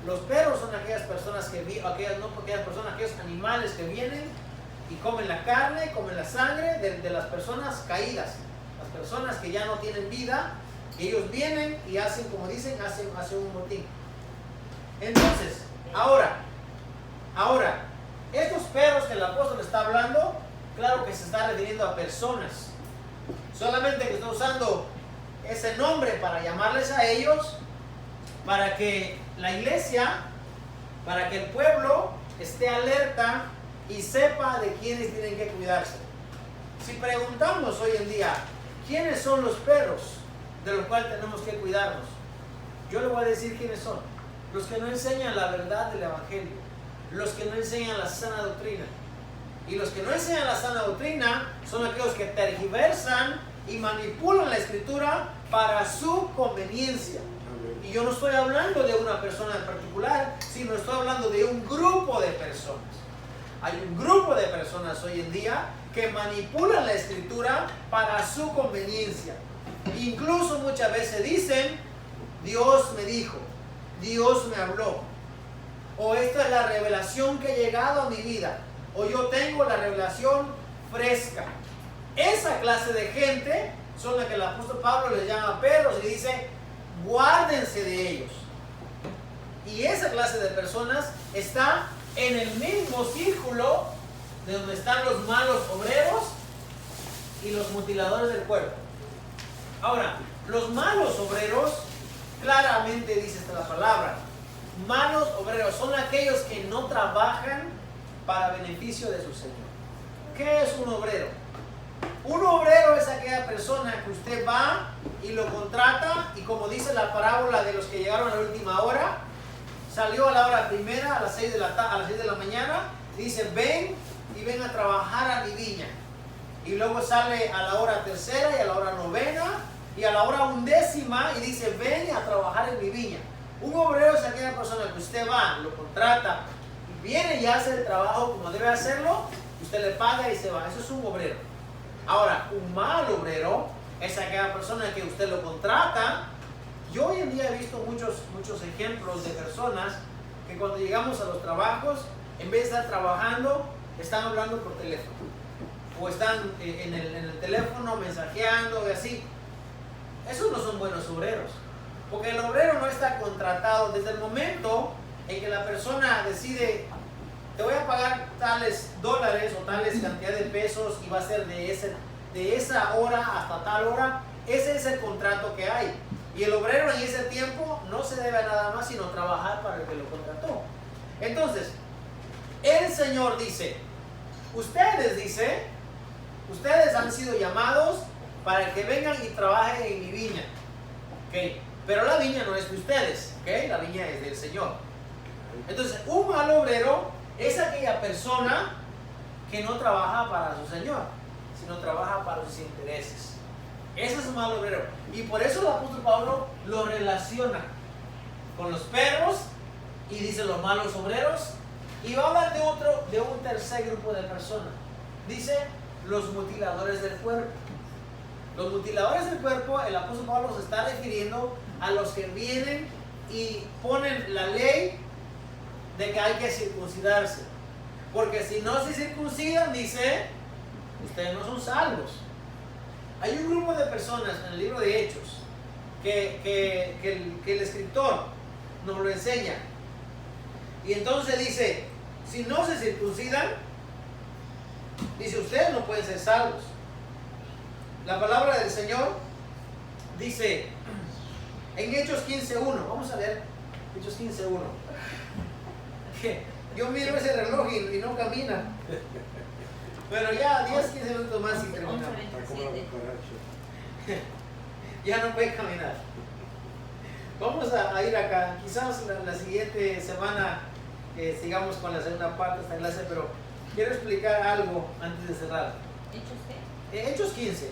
los perros son aquellas personas aquellos animales que vienen y comen la carne, comen la sangre de las personas caídas, las personas que ya no tienen vida. Ellos vienen y hacen, como dicen, hacen un motín. Entonces, ahora, estos perros que el apóstol está hablando, claro que se está refiriendo a personas. Solamente que está usando ese nombre para llamarles a ellos, para que la iglesia, para que el pueblo esté alerta y sepa de quiénes tienen que cuidarse. Si preguntamos hoy en día, ¿quiénes son los perros de los cuales tenemos que cuidarnos? Yo le voy a decir quiénes son. Los que no enseñan la verdad del evangelio, los que no enseñan la sana doctrina. Y los que no enseñan la sana doctrina son aquellos que tergiversan y manipulan la escritura para su conveniencia. Y yo no estoy hablando de una persona en particular, sino estoy hablando de un grupo de personas. Hay un grupo de personas hoy en día que manipulan la escritura para su conveniencia. Incluso muchas veces dicen, Dios me dijo, Dios me habló, o esta es la revelación que ha llegado a mi vida, o yo tengo la revelación fresca. Esa clase de gente son las que el apóstol Pablo les llama perros y dice, guárdense de ellos. Y esa clase de personas está en el mismo círculo de donde están los malos obreros y los mutiladores del cuerpo. Ahora, los malos obreros, claramente dice esta la palabra, malos obreros son aquellos que no trabajan para beneficio de su Señor. ¿Qué es un obrero? Un obrero es aquella persona que usted va y lo contrata, y como dice la parábola de los que llegaron a la última hora, salió a la hora primera, a las 6 de la mañana, dice, ven a trabajar a mi viña. Y luego sale a la hora tercera y a la hora novena y a la hora 11ª y dice, ven a trabajar en mi viña. Un obrero es aquella persona que usted va, lo contrata, y viene y hace el trabajo como debe hacerlo, usted le paga y se va. Eso es un obrero. Ahora, un mal obrero es aquella persona que usted lo contrata. Yo hoy en día he visto muchos ejemplos de personas que cuando llegamos a los trabajos, en vez de estar trabajando, están hablando por teléfono. O están en el teléfono mensajeando y así. Esos no son buenos obreros. Porque el obrero no está contratado desde el momento en que la persona decide, te voy a pagar tales dólares o tales cantidad de pesos y va a ser de esa hora hasta tal hora. Ese es el contrato que hay. Y el obrero en ese tiempo no se debe a nada más sino trabajar para el que lo contrató. Entonces, el Señor dice, ustedes han sido llamados para que vengan y trabajen en mi viña. ¿Okay? Pero la viña no es de ustedes, ¿okay? La viña es del Señor. Entonces, un mal obrero es aquella persona que no trabaja para su Señor, sino trabaja para sus intereses. Ese es un mal obrero. Y por eso el apóstol Pablo lo relaciona con los perros y dice los malos obreros. Y va a hablar de un tercer grupo de personas. Dice los mutiladores del cuerpo. Los mutiladores del cuerpo, el apóstol Pablo se está refiriendo a los que vienen y ponen la ley de que hay que circuncidarse. Porque si no se circuncidan, dice, ustedes no son salvos. Hay un grupo de personas en el libro de Hechos que el escritor nos lo enseña. Y entonces dice, si no se circuncidan, dice, ustedes no pueden ser salvos. La palabra del Señor dice en Hechos 15:1, vamos a leer Hechos 15:1. Yo miro ese reloj y no camina. Pero ya 10-15 minutos más y terminamos. Ya no puede caminar. Vamos a ir acá. Quizás la siguiente semana sigamos con la segunda parte de esta clase, pero quiero explicar algo antes de cerrar. ¿Hechos qué? Hechos 15.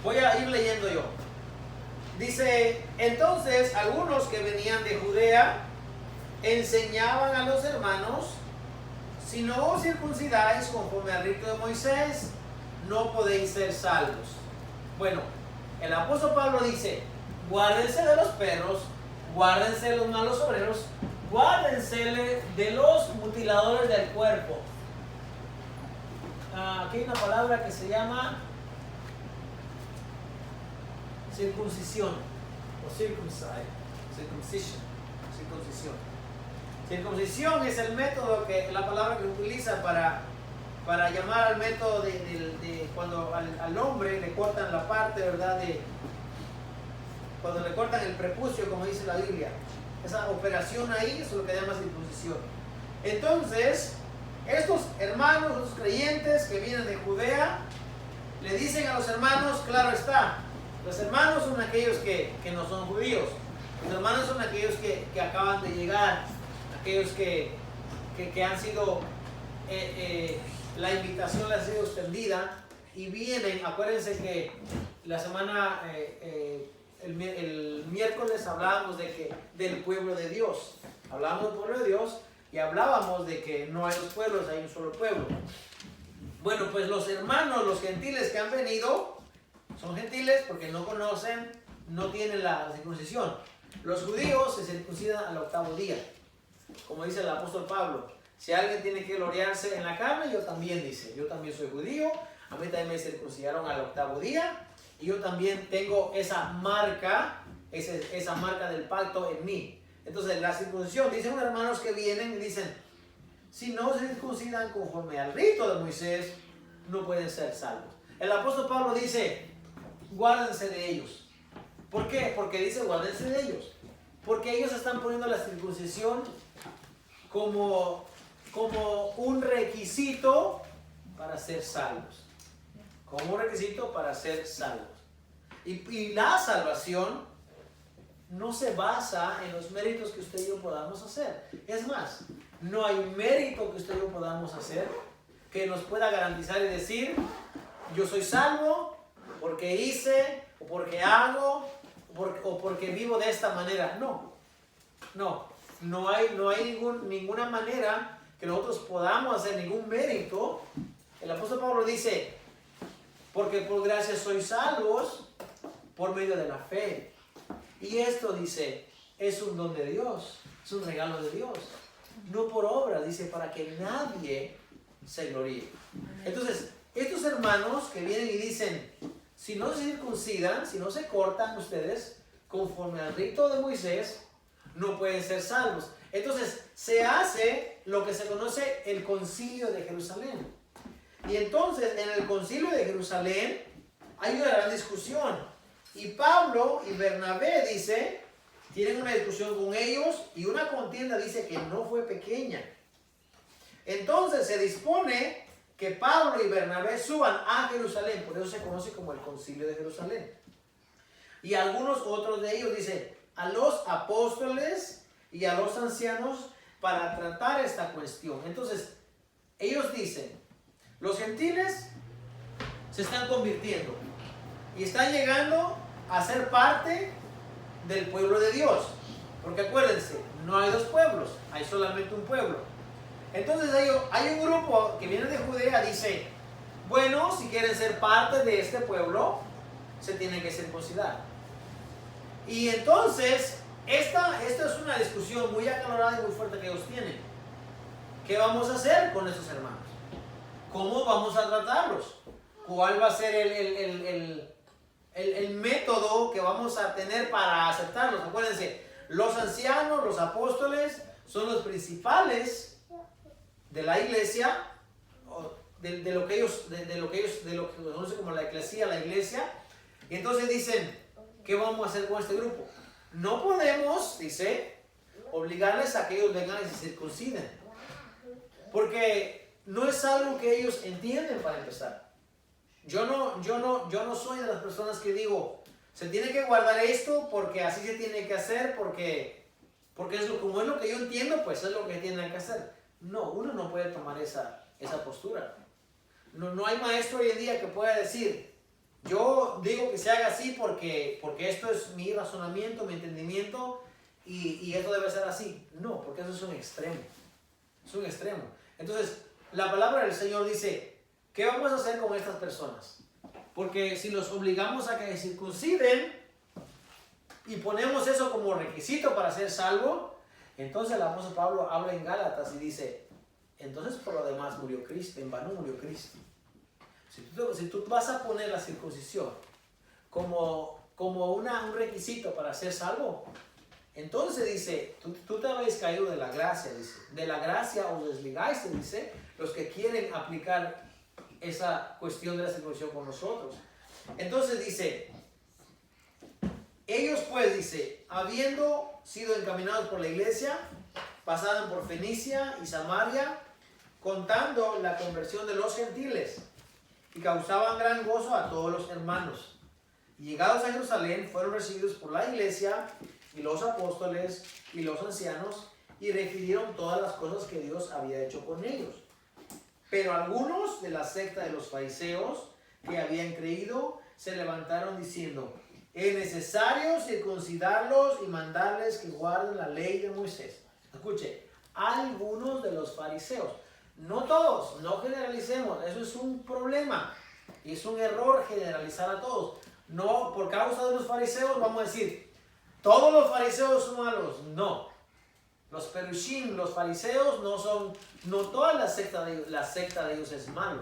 Voy a ir leyendo yo. Dice, entonces algunos que venían de Judea enseñaban a los hermanos, si no os circuncidáis conforme al rito de Moisés, no podéis ser salvos. Bueno, el apóstol Pablo dice, guárdense de los perros, guárdense de los malos obreros, guárdense de los mutiladores del cuerpo. Aquí hay una palabra que se llama circuncisión o circuncisión. Circuncisión es el método la palabra que utiliza para llamar al método de cuando al hombre le cortan la parte, ¿verdad? Cuando le cortan el prepucio, como dice la Biblia. Esa operación ahí es lo que llama circuncisión. Entonces, estos hermanos, los creyentes que vienen de Judea, le dicen a los hermanos, claro está, los hermanos son aquellos que no son judíos. Los hermanos son aquellos que acaban de llegar, aquellos que han sido, la invitación les ha sido extendida y vienen. Acuérdense que la semana, el miércoles hablábamos del pueblo de Dios. Hablábamos del pueblo de Dios y hablábamos de que no hay dos pueblos, hay un solo pueblo. Bueno, pues los hermanos, los gentiles que han venido, son gentiles porque no conocen, no tienen la circuncisión. Los judíos se circuncidan al 8º día. Como dice el apóstol Pablo, si alguien tiene que gloriarse en la carne, yo también, dice, yo también soy judío, a mí también me circuncidaron al 8º día, y yo también tengo esa marca del pacto en mí. Entonces la circuncisión, dicen unos hermanos que vienen y dicen, si no se circuncidan conforme al rito de Moisés, no pueden ser salvos. El apóstol Pablo dice, guárdense de ellos. ¿Por qué? Porque dice guárdense de ellos. Porque ellos están poniendo la circuncisión como un requisito para ser salvos. Como un requisito para ser salvos. Y la salvación no se basa en los méritos que usted y yo podamos hacer. Es más, no hay mérito que usted y yo podamos hacer que nos pueda garantizar y decir, yo soy salvo porque hice, o porque hago, o porque vivo de esta manera. No hay ninguna manera que nosotros podamos hacer ningún mérito. El apóstol Pablo dice, porque por gracia sois salvos por medio de la fe. Y esto, dice, es un don de Dios, es un regalo de Dios. No por obras, dice, para que nadie se gloríe. Entonces, estos hermanos que vienen y dicen, si no se circuncidan, si no se cortan ustedes conforme al rito de Moisés, no pueden ser salvos. Entonces, se hace lo que se conoce el Concilio de Jerusalén. Y entonces, en el Concilio de Jerusalén, hay una gran discusión. Y Pablo y Bernabé, dice, tienen una discusión con ellos y una contienda, dice, que no fue pequeña. Entonces, se dispone que Pablo y Bernabé suban a Jerusalén. Por eso se conoce como el Concilio de Jerusalén. Y algunos otros de ellos dicen, a los apóstoles y a los ancianos para tratar esta cuestión. Entonces, ellos dicen, los gentiles se están convirtiendo y están llegando a ser parte del pueblo de Dios. Porque acuérdense, no hay dos pueblos, hay solamente un pueblo. Entonces hay un grupo que viene de Judea, dice, bueno, si quieren ser parte de este pueblo, se tienen que circuncidar. Y entonces, esta es una discusión muy acalorada y muy fuerte que ellos tienen. ¿Qué vamos a hacer con estos hermanos? ¿Cómo vamos a tratarlos? ¿Cuál va a ser el método que vamos a tener para aceptarlos? Acuérdense, los ancianos, los apóstoles, son los principales de la iglesia, de lo que conoce como la eclesía, la iglesia. Y entonces dicen, ¿qué vamos a hacer con este grupo? No podemos, dice, obligarles a que ellos vengan y se circunciden. Porque no es algo que ellos entienden para empezar. Yo no soy de las personas que digo, se tiene que guardar esto porque así se tiene que hacer, porque como es lo que yo entiendo, pues es lo que tienen que hacer. No, uno no puede tomar esa postura. No hay maestro hoy en día que pueda decir, yo digo que se haga así porque esto es mi razonamiento, mi entendimiento y esto debe ser así. No, porque eso es un extremo. Es un extremo. Entonces, la palabra del Señor dice, ¿qué vamos a hacer con estas personas? Porque si los obligamos a que se circunciden y ponemos eso como requisito para ser salvo, entonces el apóstol Pablo habla en Gálatas y dice, entonces por lo demás murió Cristo, en vano murió Cristo. Si tú vas a poner la circuncisión como un requisito para ser salvo, entonces dice, tú te habéis caído de la gracia, dice, de la gracia os desligáis, dice, los que quieren aplicar esa cuestión de la circuncisión con nosotros. Entonces dice, ellos pues, dice, habiendo sido encaminados por la iglesia, pasaron por Fenicia y Samaria, contando la conversión de los gentiles, y causaban gran gozo a todos los hermanos. Y llegados a Jerusalén, fueron recibidos por la iglesia y los apóstoles y los ancianos, y refirieron todas las cosas que Dios había hecho con ellos. Pero algunos de la secta de los fariseos que habían creído se levantaron diciendo, es necesario circuncidarlos y mandarles que guarden la ley de Moisés. Escuche, algunos de los fariseos, no todos, no generalicemos, eso es un problema y es un error generalizar a todos. No, por causa de los fariseos vamos a decir, todos los fariseos son malos. No, los perushim, los fariseos no toda la secta de ellos es malo.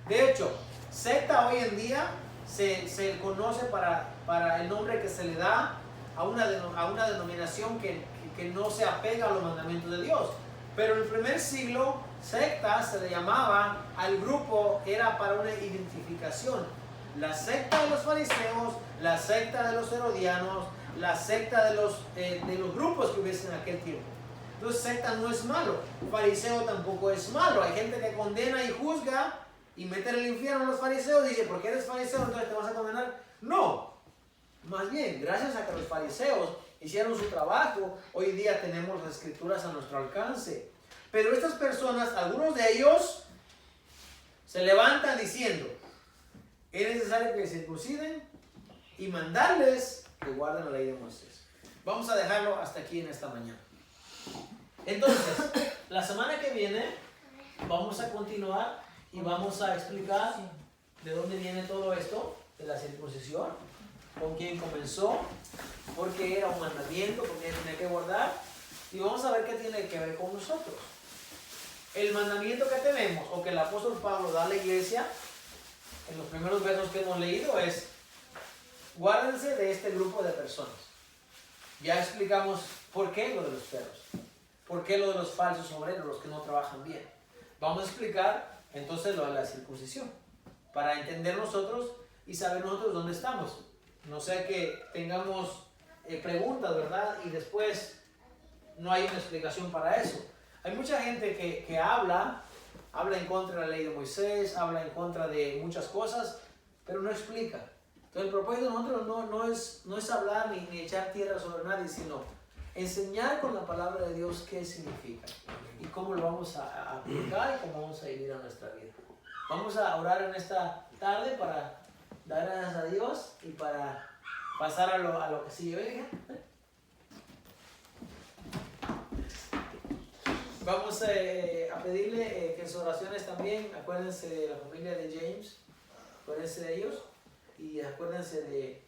De hecho, secta hoy en día se conoce para el nombre que se le da a una denominación que no se apega a los mandamientos de Dios. Pero en el primer siglo, secta se le llamaba al grupo, era para una identificación. La secta de los fariseos, la secta de los herodianos, la secta de los grupos que hubiesen en aquel tiempo. Entonces, secta no es malo, fariseo tampoco es malo. Hay gente que condena y juzga y mete en el infierno a los fariseos y dice, ¿por qué eres fariseo entonces te vas a condenar? No, más bien, gracias a que los fariseos hicieron su trabajo, hoy día tenemos las escrituras a nuestro alcance. Pero estas personas, algunos de ellos, se levantan diciendo, es necesario que se circunciden y mandarles que guarden la ley de Moisés. Vamos a dejarlo hasta aquí en esta mañana. Entonces, la semana que viene vamos a continuar y vamos a explicar de dónde viene todo esto de la circuncisión, con quién comenzó, por qué era un mandamiento, por qué tenía que guardar, y vamos a ver qué tiene que ver con nosotros. El mandamiento que tenemos, o que el apóstol Pablo da a la iglesia, en los primeros versos que hemos leído, es guárdense de este grupo de personas. Ya explicamos por qué lo de los perros, por qué lo de los falsos obreros, los que no trabajan bien. Vamos a explicar entonces lo de la circuncisión, para entender nosotros y saber nosotros dónde estamos. No sea que tengamos preguntas, ¿verdad? Y después no hay una explicación para eso. Hay mucha gente que habla en contra de la ley de Moisés, habla en contra de muchas cosas, pero no explica. Entonces el propósito de nosotros no es hablar ni echar tierra sobre nadie, sino enseñar con la palabra de Dios qué significa y cómo lo vamos a aplicar y cómo vamos a vivir a nuestra vida. Vamos a orar en esta tarde para dar gracias a Dios y para pasar a lo que sigue. Venga. Vamos a pedirle que en sus oraciones también acuérdense de la familia de James, acuérdense de ellos y acuérdense de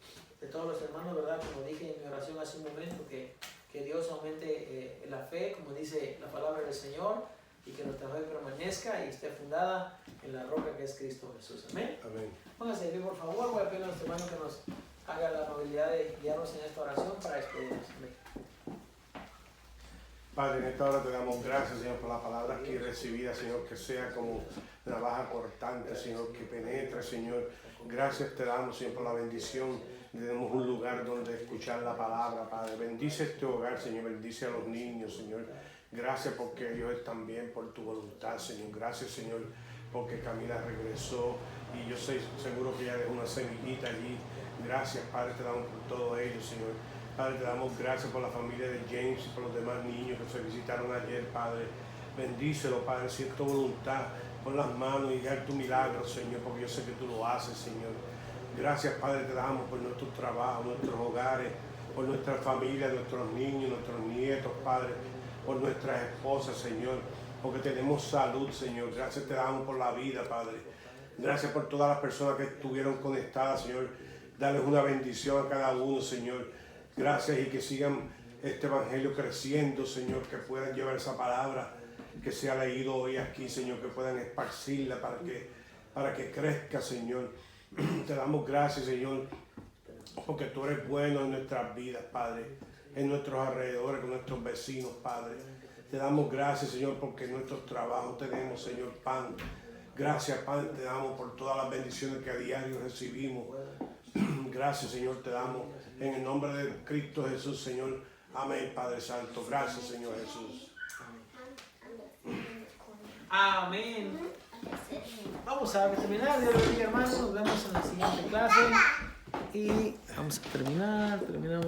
todos los hermanos, ¿verdad? Como dije en mi oración hace un momento, que Dios aumente la fe, como dice la palabra del Señor, y que nuestra fe permanezca y esté fundada en la roca que es Cristo Jesús. Amén. Amén. Pónganse de pie, por favor. Voy a pedir a nuestro hermano que nos haga la amabilidad de guiarnos en esta oración para despedirnos. Amén. Padre, en esta hora te damos gracias, Señor, por la palabra aquí recibida, Señor, que sea como navaja cortante, Señor, que penetre, Señor. Gracias te damos, Señor, por la bendición. Tenemos un lugar donde escuchar la palabra, Padre. Bendice este hogar, Señor, bendice a los niños, Señor. Gracias porque ellos están bien por tu voluntad, Señor. Gracias, Señor, porque Camila regresó y yo soy seguro que ella dejó una semillita allí gracias, Padre, te damos por todo ello, Señor. Padre, te damos gracias por la familia de James y por los demás niños que se visitaron ayer, Padre. Bendícelo, Padre, si es tu voluntad, pon las manos y haz tu milagro, Señor, porque yo sé que tú lo haces, Señor. Gracias, Padre, te damos por nuestros trabajos, nuestros hogares, por nuestra familia, nuestros niños, nuestros nietos, Padre, por nuestras esposas, Señor, porque tenemos salud, Señor. Gracias te damos por la vida, Padre. Gracias por todas las personas que estuvieron conectadas, Señor. Dales una bendición a cada uno, Señor. Gracias y que sigan este evangelio creciendo, Señor, que puedan llevar esa palabra que se ha leído hoy aquí, Señor, que puedan esparcirla para que crezca, Señor. Te damos gracias, Señor, porque tú eres bueno en nuestras vidas, Padre, en nuestros alrededores, con nuestros vecinos, Padre. Te damos gracias, Señor, porque en nuestros trabajos tenemos, Señor, pan. Gracias, Padre, te damos por todas las bendiciones que a diario recibimos. Gracias, Señor, te damos en el nombre de Cristo Jesús, Señor. Amén, Padre Santo. Gracias, Señor Jesús. Amén. Vamos a terminar, Dios bendiga, hermanos. Nos vemos en la siguiente clase. Y vamos a terminamos.